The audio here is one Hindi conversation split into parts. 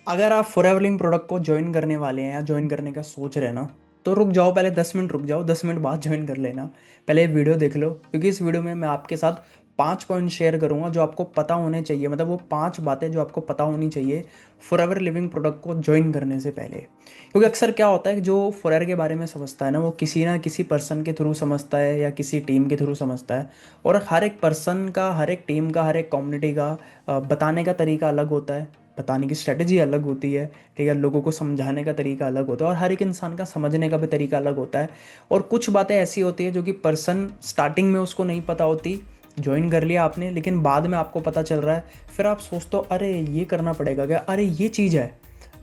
अगर आप फॉरएवर लिंक प्रोडक्ट को ज्वाइन करने वाले हैं या ज्वाइन करने का सोच रहे हैं ना, तो रुक जाओ। पहले 10 मिनट रुक जाओ, 10 मिनट बाद ज्वाइन कर लेना। पहले ये वीडियो देख लो, क्योंकि इस वीडियो में मैं आपके साथ 5 पॉइंट शेयर करूंगा जो आपको पता होने चाहिए। मतलब वो 5 बातें जो आपको पता होनी चाहिए फॉरएवर लिविंग प्रोडक्ट को ज्वाइन करने से पहले। क्योंकि अक्सर क्या होता है कि जो फॉरएवर के बारे में समझता है ना, वो किसी ना किसी पर्सन के थ्रू समझता है या किसी टीम के थ्रू समझता है। और हर एक पर्सन का, हर एक टीम का, हर एक कम्युनिटी का बताने का तरीका अलग होता है। बताने की स्ट्रेटजी अलग होती है। ठीक है, लोगों को समझाने का तरीका अलग होता है, और हर एक इंसान का समझने का भी तरीका अलग होता है। और कुछ बातें ऐसी होती है जो कि पर्सन स्टार्टिंग में उसको नहीं पता होती। ज्वाइन कर लिया आपने, लेकिन बाद में आपको पता चल रहा है। फिर आप सोचते हो, अरे ये करना पड़ेगा क्या, अरे ये चीज़ है,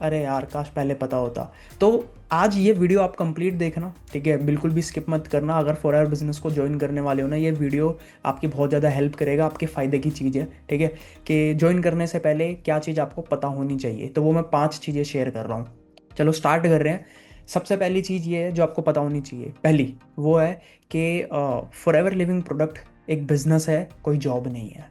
अरे यार काश पहले पता होता। तो आज ये वीडियो आप कंप्लीट देखना, ठीक है, बिल्कुल भी स्किप मत करना। अगर फॉर आवर बिजनेस को ज्वाइन करने वाले हो ना, ये वीडियो आपकी बहुत ज़्यादा हेल्प करेगा, आपके फ़ायदे की चीज़ है। ठीक है, कि ज्वाइन करने से पहले क्या चीज़ आपको पता होनी चाहिए, तो वो मैं 5 चीज़ें शेयर कर रहा हूँ। चलो स्टार्ट कर रहे हैं। सबसे पहली चीज़ ये है जो आपको पता होनी चाहिए, पहली वो है कि फॉर एवर लिविंग प्रोडक्ट एक बिजनेस है, कोई जॉब नहीं है।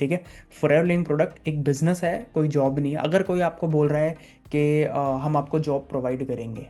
ठीक है, फॉरएवर लिविंग प्रोडक्ट एक बिजनेस है, कोई जॉब नहीं है। अगर कोई आपको बोल रहा है कि हम आपको जॉब प्रोवाइड करेंगे,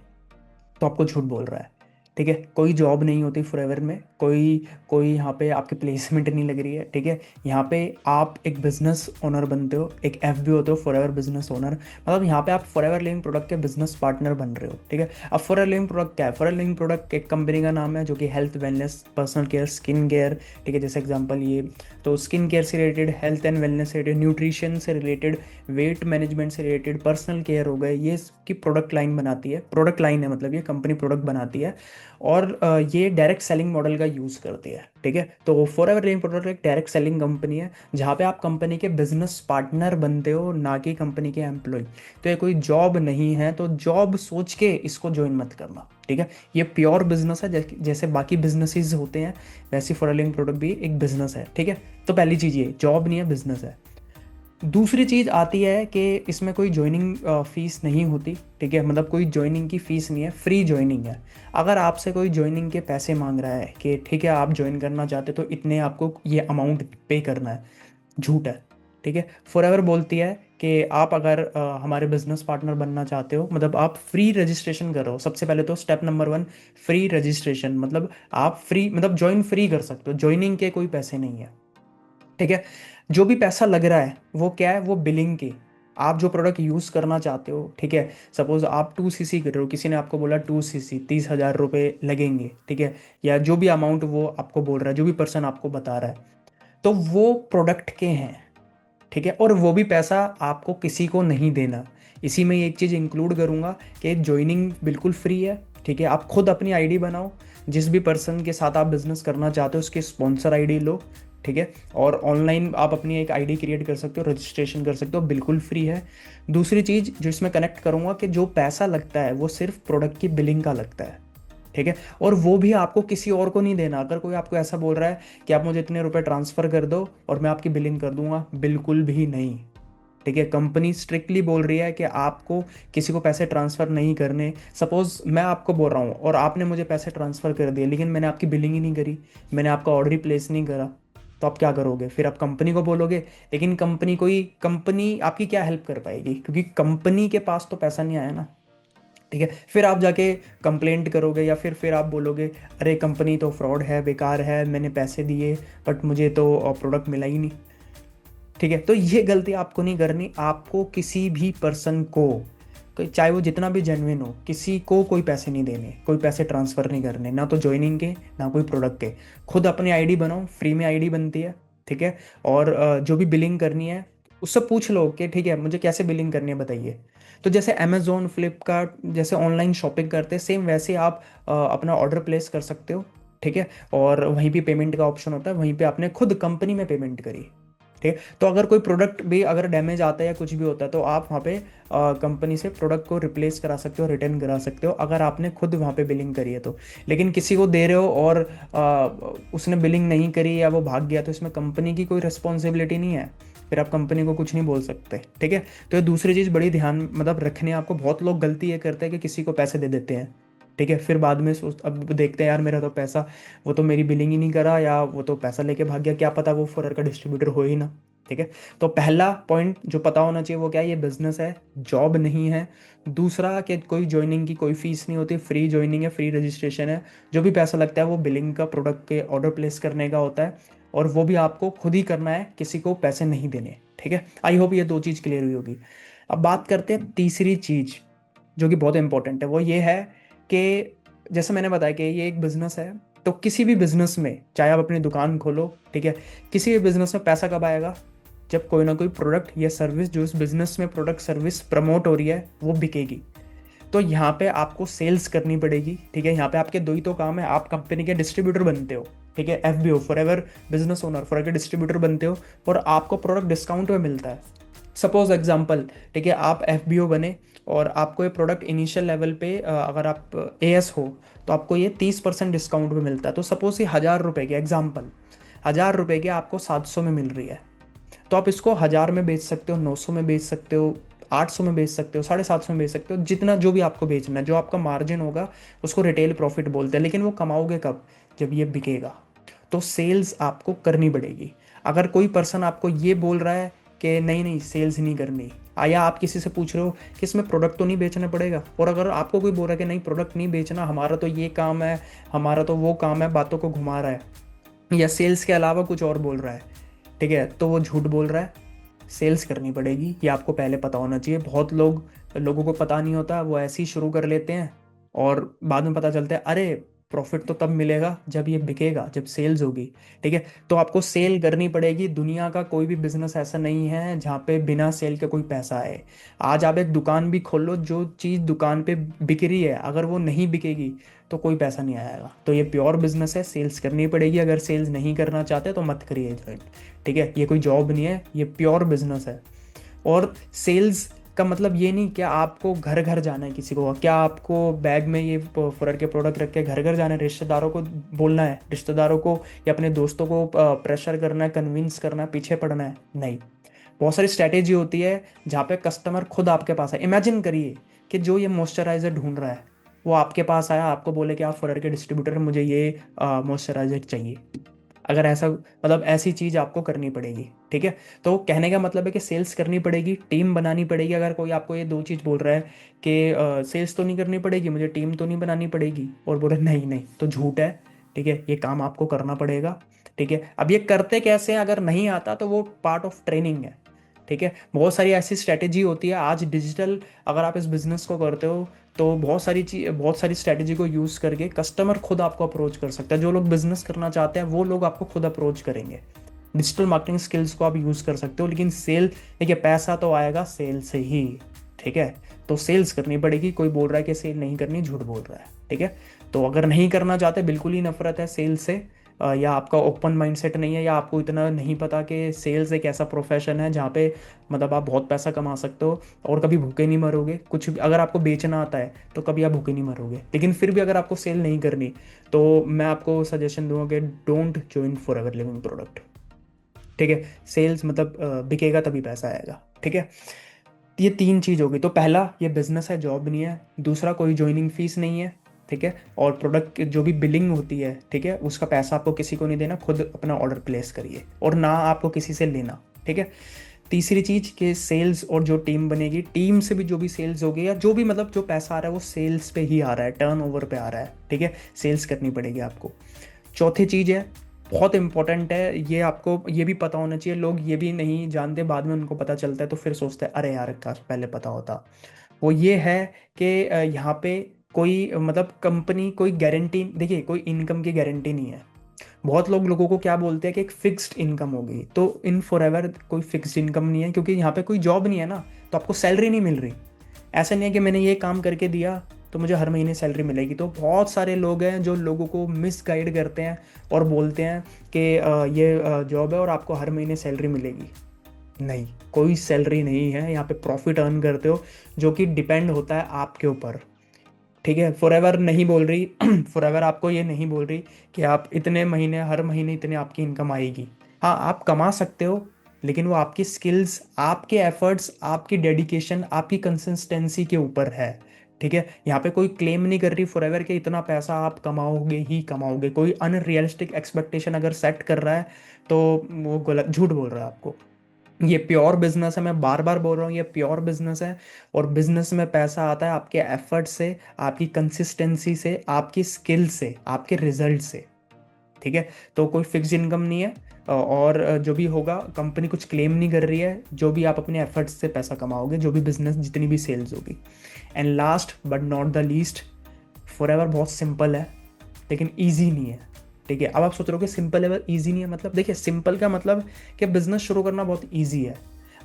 तो आपको झूठ बोल रहा है। ठीक है, कोई जॉब नहीं होती फॉरएवर में, कोई कोई यहाँ पे आपकी प्लेसमेंट नहीं लग रही है। ठीक है, यहाँ पे आप एक बिजनेस ओनर बनते हो, एक एफबी होते हो, फॉरएवर बिजनेस ओनर। मतलब यहाँ पे आप फॉरएवर लिविंग प्रोडक्ट के बिजनेस पार्टनर बन रहे हो। ठीक है, अब फॉरएवर लिविंग प्रोडक्ट क्या है? फॉरएवर लिविंग प्रोडक्ट एक कंपनी का नाम है जो कि health, wellness, personal care, skin care, ठीक है, जैसे एग्जांपल ये, तो स्किन केयर से रिलेटेड, हेल्थ एंड वेलनेस से रिलेटेड, न्यूट्रिशन से रिलेटेड, वेट मैनेजमेंट से रिलेटेड, पर्सनल केयर हो गए, ये इसकी प्रोडक्ट लाइन बनाती है। प्रोडक्ट लाइन है, मतलब ये कंपनी प्रोडक्ट बनाती है। और ये डायरेक्ट सेलिंग मॉडल का यूज़ करती है। ठीक है, तो फॉर एवर लिविंग प्रोडक्ट एक डायरेक्ट सेलिंग कंपनी है, जहाँ पे आप कंपनी के बिजनेस पार्टनर बनते हो, ना कि कंपनी के एम्प्लॉय। तो ये कोई जॉब नहीं है, तो जॉब सोच के इसको ज्वाइन मत करना। ठीक है, ये प्योर बिजनेस है, जैसे बाकी बिजनेसेस होते हैं, वैसे फॉर लिविंग प्रोडक्ट भी एक बिजनेस है। ठीक है, तो पहली चीज़ ये जॉब नहीं है, बिजनेस है। दूसरी चीज़ आती है कि इसमें कोई ज्वाइनिंग फीस नहीं होती। ठीक है, मतलब कोई ज्वाइनिंग की फ़ीस नहीं है, फ्री ज्वाइनिंग है। अगर आपसे कोई ज्वाइनिंग के पैसे मांग रहा है कि ठीक है आप ज्वाइन करना चाहते हो तो इतने आपको ये अमाउंट पे करना है, झूठ है। ठीक है, फॉरएवर बोलती है कि आप अगर हमारे बिजनेस पार्टनर बनना चाहते हो, मतलब आप फ्री रजिस्ट्रेशन करो। सबसे पहले तो स्टेप नंबर 1, फ्री रजिस्ट्रेशन। मतलब आप फ्री, मतलब ज्वाइन फ्री कर सकते हो, ज्वाइनिंग के कोई पैसे नहीं है। ठीक है, जो भी पैसा लग रहा है वो क्या है, वो बिलिंग की। आप जो प्रोडक्ट यूज़ करना चाहते हो, ठीक है, सपोज आप 2 सीसी कर रहे हो, किसी ने आपको बोला 2 सीसी 30,000 रुपये लगेंगे। ठीक है, या जो भी अमाउंट वो आपको बोल रहा है, जो भी पर्सन आपको बता रहा है, तो वो प्रोडक्ट के हैं। ठीक है, और वो भी पैसा आपको किसी को नहीं देना। इसी में एक चीज़ इंक्लूड करूँगा कि ज्वाइनिंग बिल्कुल फ्री है। ठीक है, आप खुद अपनी आईडी बनाओ, जिस भी पर्सन के साथ आप बिजनेस करना चाहते हो उसकी स्पॉन्सर आईडी लो। ठीक है, और ऑनलाइन आप अपनी एक आईडी क्रिएट कर सकते हो, रजिस्ट्रेशन कर सकते हो, बिल्कुल फ्री है। दूसरी चीज़ जो इसमें कनेक्ट करूँगा कि जो पैसा लगता है वो सिर्फ प्रोडक्ट की बिलिंग का लगता है। ठीक है, और वो भी आपको किसी और को नहीं देना। अगर कोई आपको ऐसा बोल रहा है कि आप मुझे इतने रुपए ट्रांसफ़र कर दो और मैं आपकी बिलिंग कर दूंगा, बिल्कुल भी नहीं। ठीक है, कंपनी स्ट्रिक्टली बोल रही है कि आपको किसी को पैसे ट्रांसफ़र नहीं करने। सपोज मैं आपको बोल रहा हूँ और आपने मुझे पैसे ट्रांसफ़र कर दिए, लेकिन मैंने आपकी बिलिंग ही नहीं करी, मैंने आपका ऑर्डर ही प्लेस नहीं करा, तो आप क्या करोगे? फिर आप कंपनी को बोलोगे। लेकिन कंपनी आपकी क्या हेल्प कर पाएगी, क्योंकि कंपनी के पास तो पैसा नहीं आया ना। ठीक है, फिर आप जाके कंप्लेंट करोगे, या फिर आप बोलोगे अरे कंपनी तो फ्रॉड है, बेकार है, मैंने पैसे दिए बट मुझे तो प्रोडक्ट मिला ही नहीं। ठीक है, तो ये गलती आपको नहीं करनी। आपको किसी भी पर्सन को, चाहे वो जितना भी जेन्युइन हो, किसी को कोई पैसे नहीं देने, कोई पैसे ट्रांसफ़र नहीं करने, ना तो ज्वाइनिंग के, ना कोई प्रोडक्ट के। खुद अपनी आईडी बनाओ, फ्री में आईडी बनती है। ठीक है, और जो भी बिलिंग करनी है उससे पूछ लो कि ठीक है मुझे कैसे बिलिंग करनी है बताइए। तो जैसे अमेज़ोन, फ्लिपकार्ट जैसे ऑनलाइन शॉपिंग करते हैं, सेम वैसे आप अपना ऑर्डर प्लेस कर सकते हो। ठीक है, और वहीं पे पेमेंट का ऑप्शन होता है, वहीं पे आपने खुद कंपनी में पेमेंट करी। ठीक है, तो अगर कोई प्रोडक्ट भी अगर डैमेज आता है या कुछ भी होता है, तो आप वहाँ पे कंपनी से प्रोडक्ट को रिप्लेस करा सकते हो, रिटर्न करा सकते हो, अगर आपने खुद वहाँ पे बिलिंग करी है तो। लेकिन किसी को दे रहे हो और उसने बिलिंग नहीं करी या वो भाग गया, तो इसमें कंपनी की कोई रिस्पॉन्सिबिलिटी नहीं है। फिर आप कंपनी को कुछ नहीं बोल सकते। ठीक है, तो ये दूसरी चीज़ बड़ी ध्यान मतलब रखनी है आपको। बहुत लोग गलती ये करते हैं कि किसी को पैसे दे देते हैं। ठीक है, फिर बाद में सोच, अब देखते हैं यार मेरा तो पैसा, वो तो मेरी बिलिंग ही नहीं करा, या वो तो पैसा लेके भाग गया, क्या पता वो फॉरर का डिस्ट्रीब्यूटर हो ही ना। ठीक है। तो पहला पॉइंट जो पता होना चाहिए वो क्या है, ये बिजनेस है, जॉब नहीं है। दूसरा कि कोई ज्वाइनिंग की कोई फीस नहीं होती, फ्री ज्वाइनिंग है, फ्री रजिस्ट्रेशन है। जो भी पैसा लगता है वो बिलिंग का, प्रोडक्ट के ऑर्डर प्लेस करने का होता है, और वो भी आपको खुद ही करना है, किसी को पैसे नहीं देने। ठीक है, आई होप ये दो चीज़ क्लियर हुई होगी। अब बात करते हैं तीसरी चीज़ जो कि बहुत इंपॉर्टेंट है, वो ये है कि जैसे मैंने बताया कि ये एक बिजनेस है। तो किसी भी बिजनेस में, चाहे आप अपनी दुकान खोलो, ठीक है, किसी भी बिजनेस में पैसा कब आएगा, जब कोई ना कोई प्रोडक्ट या सर्विस जो इस बिजनेस में प्रोडक्ट सर्विस प्रमोट हो रही है वो बिकेगी। तो यहाँ पे आपको सेल्स करनी पड़ेगी। ठीक है, यहाँ पे आपके दो ही तो काम है, आप कंपनी के डिस्ट्रीब्यूटर बनते हो, ठीक है, FBO, for ever business owner, for ever distributor बनते हो, और आपको प्रोडक्ट डिस्काउंट में मिलता है। सपोज एग्जांपल, ठीक है, आप FBO बने और आपको ये प्रोडक्ट इनिशियल लेवल पे अगर आप AS हो तो आपको ये 30% डिस्काउंट में मिलता है। तो सपोज ये 1,000 रुपये के एग्जाम्पल, 1,000 रुपये की आपको 700 में मिल रही है। तो आप इसको 1,000 में बेच सकते हो, 900 में बेच सकते हो, 800 में बेच सकते हो, 750 में बेच सकते हो, जितना जो भी आपको बेचना है, जो आपका मार्जिन होगा उसको रिटेल प्रॉफिट बोलते हैं। लेकिन वो कमाओगे कब, जब ये बिकेगा। तो सेल्स आपको करनी पड़ेगी। अगर कोई पर्सन आपको ये बोल रहा है कि नहीं नहीं सेल्स नहीं करनी, या आप किसी से पूछ रहे हो कि इसमें प्रोडक्ट तो नहीं बेचना पड़ेगा, और अगर आपको कोई बोल रहा है कि नहीं प्रोडक्ट नहीं बेचना, हमारा तो ये काम है, हमारा तो वो काम है, बातों को घुमा रहा है या सेल्स के अलावा कुछ और बोल रहा है, ठीक है, तो वो झूठ बोल रहा है। सेल्स करनी पड़ेगी, ये आपको पहले पता होना चाहिए। बहुत लोगों को पता नहीं होता, वो ऐसे ही शुरू कर लेते हैं और बाद में पता चलता है अरे प्रॉफिट तो तब मिलेगा जब ये बिकेगा, जब सेल्स होगी। ठीक है, तो आपको सेल करनी पड़ेगी। दुनिया का कोई भी बिजनेस ऐसा नहीं है जहाँ पे बिना सेल के कोई पैसा आए। आज आप एक दुकान भी खोल लो, जो चीज़ दुकान पे बिक रही है अगर वो नहीं बिकेगी तो कोई पैसा नहीं आएगा। तो ये प्योर बिजनेस है, सेल्स करनी पड़ेगी। अगर सेल्स नहीं करना चाहते तो मत करिए ज्वाइन। ठीक है, ये कोई जॉब नहीं है, ये प्योर बिजनेस है। और सेल्स का मतलब ये नहीं कि आपको घर घर जाना है किसी को, क्या आपको बैग में ये फुरर के प्रोडक्ट रख के घर घर जाना है, रिश्तेदारों को बोलना है, रिश्तेदारों को या अपने दोस्तों को प्रेशर करना है, कन्विंस करना है, पीछे पड़ना है, नहीं। बहुत सारी स्ट्रैटेजी होती है जहाँ पे कस्टमर खुद आपके पास है। इमेजिन करिए कि जो ये मॉइस्चराइजर ढूंढ रहा है वो आपके पास आया, आपको बोले कि आप फुरर के डिस्ट्रीब्यूटर, मुझे ये मॉइस्चराइजर चाहिए। अगर ऐसा मतलब ऐसी चीज़ आपको करनी पड़ेगी। ठीक है, तो कहने का मतलब है कि सेल्स करनी पड़ेगी, टीम बनानी पड़ेगी। अगर कोई आपको ये दो चीज़ बोल रहा है कि सेल्स तो नहीं करनी पड़ेगी, मुझे टीम तो नहीं बनानी पड़ेगी, और बोले नहीं नहीं, तो झूठ है। ठीक है, ये काम आपको करना पड़ेगा। ठीक है, अब ये करते कैसे हैं, अगर नहीं आता तो वो पार्ट ऑफ ट्रेनिंग है। ठीक है, बहुत सारी ऐसी स्ट्रैटेजी होती है। आज डिजिटल अगर आप इस बिजनेस को करते हो तो बहुत सारी स्ट्रैटेजी को यूज़ करके कस्टमर खुद आपको अप्रोच कर सकता है। जो लोग बिजनेस करना चाहते हैं वो लोग आपको खुद अप्रोच करेंगे। डिजिटल मार्केटिंग स्किल्स को आप यूज़ कर सकते हो, लेकिन सेल, देखिए पैसा तो आएगा सेल से ही। ठीक है, तो सेल्स करनी पड़ेगी। कोई बोल रहा है कि सेल नहीं करनी, झूठ बोल रहा है। ठीक है, तो अगर नहीं करना चाहते, बिल्कुल ही नफरत है सेल से, या आपका ओपन माइंडसेट नहीं है, या आपको इतना नहीं पता कि सेल्स एक ऐसा प्रोफेशन है जहाँ पे मतलब आप बहुत पैसा कमा सकते हो और कभी भूखे नहीं मरोगे। कुछ भी अगर आपको बेचना आता है तो कभी आप भूखे नहीं मरोगे। लेकिन फिर भी अगर आपको सेल नहीं करनी तो मैं आपको सजेशन दूंगा कि don't join for ever living product. ठीक है, सेल्स मतलब बिकेगा तभी पैसा आएगा। ठीक है, ये तीन चीज़ होगी। तो पहला, ये बिजनेस है, जॉब नहीं है। दूसरा, कोई ज्वाइनिंग फीस नहीं है। ठीक है, और प्रोडक्ट जो भी बिलिंग होती है, ठीक है, उसका पैसा आपको किसी को नहीं देना, खुद अपना ऑर्डर प्लेस करिए और ना आपको किसी से लेना। ठीक है, तीसरी चीज़ कि सेल्स और जो टीम बनेगी, टीम से भी जो भी सेल्स होगी या जो भी मतलब जो पैसा आ रहा है वो सेल्स पे ही आ रहा है, टर्नओवर पे आ रहा है। ठीक है, सेल्स करनी पड़ेगी आपको। चौथी चीज़ है, बहुत इंपॉर्टेंट है, ये आपको ये भी पता होना चाहिए। लोग ये भी नहीं जानते, बाद में उनको पता चलता है तो फिर सोचते हैं अरे यार काश पहले पता होता। वो ये है कि यहाँ पे कोई मतलब कंपनी कोई गारंटी, देखिए कोई इनकम की गारंटी नहीं है। बहुत लोगों को क्या बोलते हैं कि एक फिक्स्ड इनकम होगी, तो इन फॉर एवर कोई फिक्स्ड इनकम नहीं है, क्योंकि यहाँ पे कोई जॉब नहीं है ना, तो आपको सैलरी नहीं मिल रही। ऐसा नहीं है कि मैंने ये काम करके दिया तो मुझे हर महीने सैलरी मिलेगी। तो बहुत सारे लोग हैं जो लोगों को मिस गाइड करते हैं और बोलते हैं कि ये जॉब है और आपको हर महीने सैलरी मिलेगी। नहीं, कोई सैलरी नहीं है। यहाँ पे प्रॉफिट अर्न करते हो जो कि डिपेंड होता है आपके ऊपर। ठीक है, फॉर एवर नहीं बोल रही फॉर एवर आपको ये नहीं बोल रही कि आप इतने महीने, हर महीने इतने आपकी इनकम आएगी। हाँ, आप कमा सकते हो, लेकिन वो आपकी स्किल्स, आपके एफर्ट्स, आपकी डेडिकेशन, आपकी कंसिस्टेंसी के ऊपर है। ठीक है, यहाँ पे कोई क्लेम नहीं कर रही फॉर एवर कि इतना पैसा आप कमाओगे ही कमाओगे। कोई अनरियलिस्टिक एक्सपेक्टेशन अगर सेट कर रहा है तो वो गलत, झूठ बोल रहा है आपको। ये प्योर बिजनेस है, मैं बार बार बोल रहा हूँ, ये प्योर बिजनेस है। और बिजनेस में पैसा आता है आपके एफर्ट से, आपकी कंसिस्टेंसी से, आपकी स्किल से, आपके रिजल्ट से। ठीक है। तो कोई फिक्स इनकम नहीं है। और जो भी होगा कंपनी कुछ क्लेम नहीं कर रही है, जो भी आप अपने एफर्ट्स से पैसा कमाओगे, जो भी बिजनेस, जितनी भी सेल्स होगी। And last but not the least, forever बहुत सिंपल है लेकिन ईजी नहीं है। ठीक है। अब आप सोच रहे हो कि सिंपल है ईजी नहीं है, मतलब देखिए सिंपल का मतलब कि बिजनेस शुरू करना बहुत ईजी है।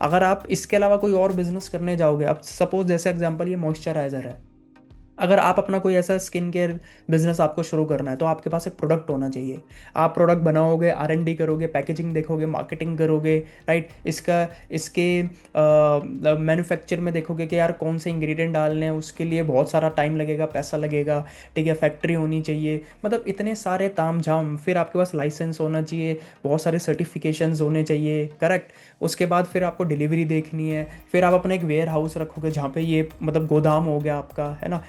अगर आप इसके अलावा कोई और बिजनेस करने जाओगे, अब सपोज जैसे एग्जांपल ये मॉइस्चराइजर है, अगर आप अपना कोई ऐसा स्किन केयर बिजनेस आपको शुरू करना है तो आपके पास एक प्रोडक्ट होना चाहिए। आप प्रोडक्ट बनाओगे, R&D करोगे, पैकेजिंग देखोगे, मार्केटिंग करोगे, राइट। इसका इसके मैन्युफैक्चर में देखोगे कि यार कौन से इंग्रेडिएंट डालने हैं, उसके लिए बहुत सारा टाइम लगेगा, पैसा लगेगा। ठीक है। फैक्ट्री होनी चाहिए, मतलब इतने सारे ताम झाम। फिर आपके पास लाइसेंस होना चाहिए, बहुत सारे सर्टिफिकेशंस होने चाहिए, करेक्ट। उसके बाद फिर आपको डिलीवरी देखनी है, फिर आप अपना एक वेयर हाउस रखोगे जहाँ पे ये मतलब गोदाम हो गया आपका, है ना।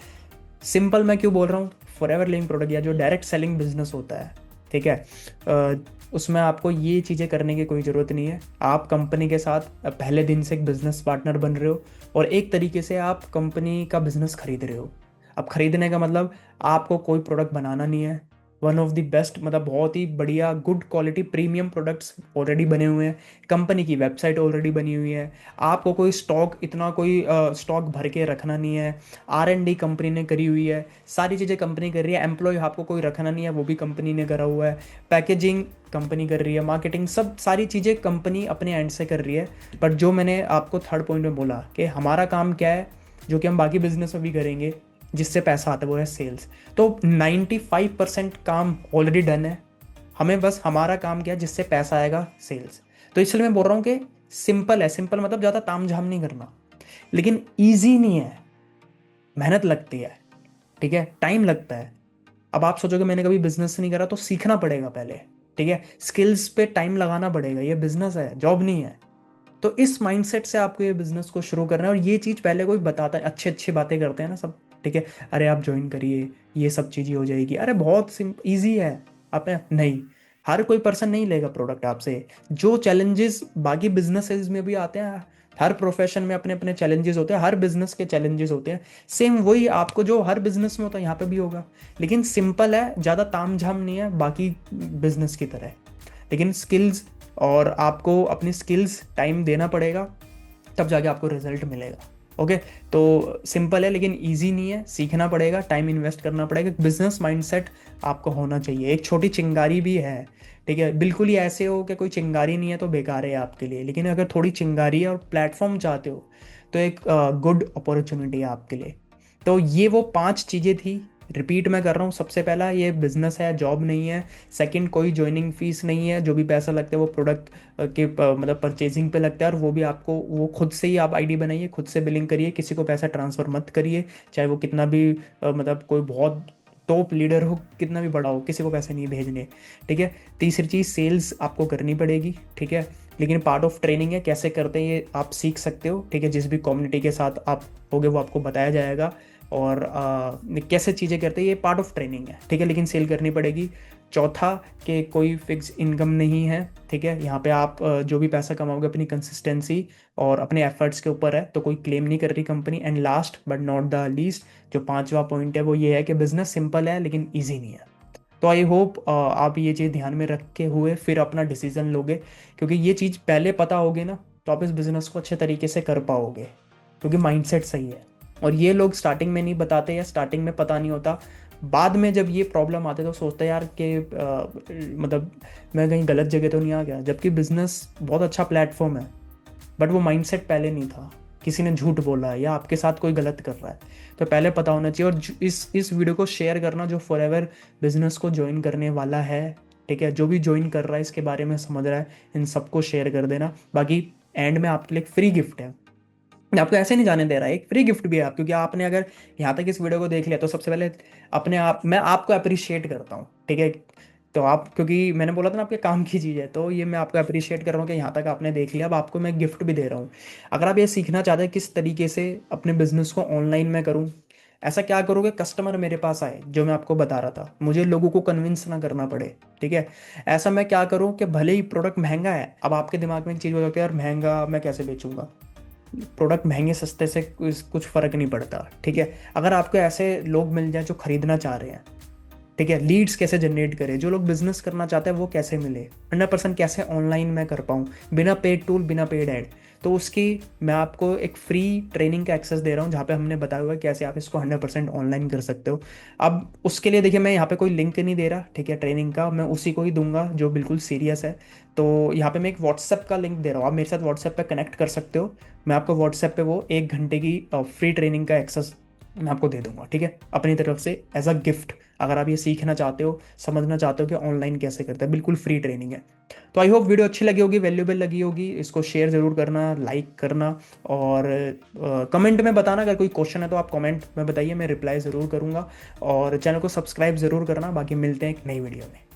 सिंपल मैं क्यों बोल रहा हूँ, फॉरएवर लिविंग प्रोडक्ट या जो डायरेक्ट सेलिंग बिजनेस होता है, ठीक है, उसमें आपको ये चीज़ें करने की कोई ज़रूरत नहीं है। आप कंपनी के साथ पहले दिन से एक बिजनेस पार्टनर बन रहे हो, और एक तरीके से आप कंपनी का बिजनेस खरीद रहे हो। अब खरीदने का मतलब आपको कोई प्रोडक्ट बनाना नहीं है। वन ऑफ द बेस्ट, मतलब बहुत ही बढ़िया good quality premium products already बने हुए हैं, कंपनी की वेबसाइट ऑलरेडी बनी हुई है। आपको कोई स्टॉक, इतना कोई स्टॉक भर के रखना नहीं है। R&D कंपनी ने करी हुई है, सारी चीज़ें कंपनी कर रही है। एम्प्लॉय आपको कोई रखना नहीं है, वो भी कंपनी ने करा हुआ है। पैकेजिंग कंपनी कर रही है, मार्केटिंग, सब सारी चीज़ें कंपनी अपने एंड से कर रही है। बट जो मैंने आपको थर्ड पॉइंट में बोला कि हमारा काम क्या है, जो कि हम बाकी बिजनेस में भी करेंगे, जिससे पैसा आता है, वो है सेल्स। तो 95% काम ऑलरेडी डन है, हमें बस हमारा काम क्या है, जिससे पैसा आएगा, सेल्स। तो इसलिए मैं बोल रहा हूँ कि सिंपल है। सिंपल मतलब ज़्यादा ताम झाम नहीं करना, लेकिन ईजी नहीं है, मेहनत लगती है। ठीक है, टाइम लगता है। अब आप सोचोगे मैंने कभी बिजनेस नहीं करा, तो सीखना पड़ेगा पहले। ठीक है, स्किल्स पे टाइम लगाना पड़ेगा, ये बिजनेस है, जॉब नहीं है। तो इस माइंडसेट से आपको ये बिजनेस को शुरू करना है। और ये चीज़ पहले कोई बताता है, अच्छी अच्छी बातें करते हैं ना सब, ठीक है, अरे आप ज्वाइन करिए, ये सब चीज़ें हो जाएगी, अरे बहुत ईजी है। आप नहीं, हर कोई पर्सन नहीं लेगा प्रोडक्ट आपसे। जो चैलेंजेस बाकी बिजनेसेस में भी आते हैं, हर प्रोफेशन में अपने अपने चैलेंजेस होते हैं, हर बिजनेस के चैलेंजेस होते हैं, सेम वही आपको जो हर बिजनेस में होता है यहाँ पे भी होगा। लेकिन सिंपल है, ज़्यादा ताम झाम नहीं है बाकी बिजनेस की तरह। लेकिन स्किल्स, और आपको अपनी स्किल्स टाइम देना पड़ेगा, तब जाके आपको रिजल्ट मिलेगा। ओके। तो सिंपल है लेकिन इजी नहीं है, सीखना पड़ेगा, टाइम इन्वेस्ट करना पड़ेगा, बिजनेस माइंडसेट आपको होना चाहिए। एक छोटी चिंगारी भी है, ठीक है, बिल्कुल ही ऐसे हो कि कोई चिंगारी नहीं है तो बेकार है आपके लिए, लेकिन अगर थोड़ी चिंगारी है और प्लेटफॉर्म चाहते हो तो एक गुड अपॉर्चुनिटी है आपके लिए। तो ये वो 5 चीज़ें थी। रिपीट मैं कर रहा हूँ, सबसे पहला ये बिजनेस है, जॉब नहीं है। सेकंड, कोई ज्वाइनिंग फीस नहीं है, जो भी पैसा लगता है वो प्रोडक्ट के मतलब परचेजिंग पे लगता है, और वो भी आपको, वो खुद से ही आप आईडी बनाइए, खुद से बिलिंग करिए, किसी को पैसा ट्रांसफ़र मत करिए। चाहे वो कितना भी मतलब कोई बहुत टॉप लीडर हो, कितना भी बड़ा हो, किसी को पैसे नहीं भेजने। ठीक है। तीसरी चीज़, सेल्स आपको करनी पड़ेगी। ठीक है, लेकिन पार्ट ऑफ ट्रेनिंग है, कैसे करते हैं ये आप सीख सकते हो। ठीक है, जिस भी कम्युनिटी के साथ आप होगे वो आपको बताया जाएगा, और कैसे चीज़ें करते हैं, ये पार्ट ऑफ ट्रेनिंग है। ठीक है, लेकिन सेल करनी पड़ेगी। चौथा, कि कोई फिक्स इनकम नहीं है। ठीक है, यहाँ पे आप जो भी पैसा कमाओगे अपनी कंसिस्टेंसी और अपने एफर्ट्स के ऊपर है, तो कोई क्लेम नहीं कर रही company. And last but not the least, जो पांचवा पॉइंट है वो ये है कि बिजनेस सिंपल है लेकिन ईजी नहीं है। तो आई होप आप ये चीज़ ध्यान में रखे हुए फिर अपना डिसीजन लोगे, क्योंकि ये चीज़ पहले पता होगी ना, तो आप इस बिज़नेस को अच्छे तरीके से कर पाओगे, क्योंकि माइंडसेट सही है। और ये लोग स्टार्टिंग में नहीं बताते, या स्टार्टिंग में पता नहीं होता, बाद में जब ये प्रॉब्लम आते तो सोचते हैं यार कि मतलब मैं कहीं गलत जगह तो नहीं आ गया, जबकि बिज़नेस बहुत अच्छा प्लेटफॉर्म है, बट वो माइंडसेट पहले नहीं था, किसी ने झूठ बोला है या आपके साथ कोई गलत कर रहा है। तो पहले पता होना चाहिए। और इस वीडियो को शेयर करना जो फॉरएवर बिजनेस को ज्वाइन करने वाला है, ठीक है, जो भी ज्वाइन कर रहा है, इसके बारे में समझ रहा है, इन सबको शेयर कर देना। बाकी एंड में आपके लिए एक फ्री गिफ्ट है, मैं आपको ऐसे नहीं जाने दे रहा है, एक फ्री गिफ्ट भी है आप, क्योंकि आपने अगर यहाँ तक इस वीडियो को देख लिया तो सबसे पहले अपने आप, मैं आपको अप्रिशिएट करता हूँ। ठीक है, तो आप, क्योंकि मैंने बोला था ना आपके काम की चीज़ है, तो ये मैं आपको अप्रिशिएट कर रहा हूँ कि यहाँ तक आपने देख लिया। अब आपको मैं गिफ्ट भी दे रहा हूँ। अगर आप ये सीखना चाहते हैं किस तरीके से अपने बिजनेस को ऑनलाइन में करूँ, ऐसा क्या करोगे, कस्टमर मेरे पास आए, जो मैं आपको बता रहा था, मुझे लोगों को कन्विंस ना करना पड़े, ठीक है। ऐसा मैं क्या करूँ कि भले ही प्रोडक्ट महंगा है, अब आपके दिमाग में एक चीज़ हो जाती है, यार महंगा मैं कैसे बेचूंगा। प्रोडक्ट महंगे सस्ते से कुछ फ़र्क नहीं पड़ता, ठीक है। अगर आपको ऐसे लोग मिल जाए जो खरीदना चाह रहे हैं, ठीक है, लीड्स कैसे जनरेट करें, जो लोग बिजनेस करना चाहते हैं वो कैसे मिले, 100% कैसे ऑनलाइन मैं कर पाऊँ, बिना पेड टूल, बिना पेड ऐड। तो उसकी मैं आपको एक फ्री ट्रेनिंग का एक्सेस दे रहा हूँ, जहाँ पे हमने बताया हुआ है कैसे आप इसको 100% ऑनलाइन कर सकते हो। अब उसके लिए देखिए, मैं यहाँ पे कोई लिंक नहीं दे रहा, ठीक है, ट्रेनिंग का मैं उसी को ही दूंगा जो बिल्कुल सीरियस है। तो यहाँ पे मैं एक व्हाट्सएप का लिंक दे रहा हूँ, आप मेरे साथ व्हाट्सएप पे कनेक्ट कर सकते हो। मैं आपको व्हाट्सएप पे वो 1 घंटे की फ्री ट्रेनिंग का एक्सेस मैं आपको दे दूंगा, ठीक है, अपनी तरफ से एज अ गिफ्ट। अगर आप ये सीखना चाहते हो, समझना चाहते हो कि ऑनलाइन कैसे करते हैं, बिल्कुल फ्री ट्रेनिंग है। तो आई होप वीडियो अच्छी लगी होगी, वैल्यूएबल लगी होगी, इसको शेयर ज़रूर करना, लाइक करना, और कमेंट में बताना, अगर कोई क्वेश्चन है तो आप कमेंट में बताइए, मैं रिप्लाई ज़रूर करूँगा। और चैनल को सब्सक्राइब ज़रूर करना। बाकी मिलते हैं एक नई वीडियो में।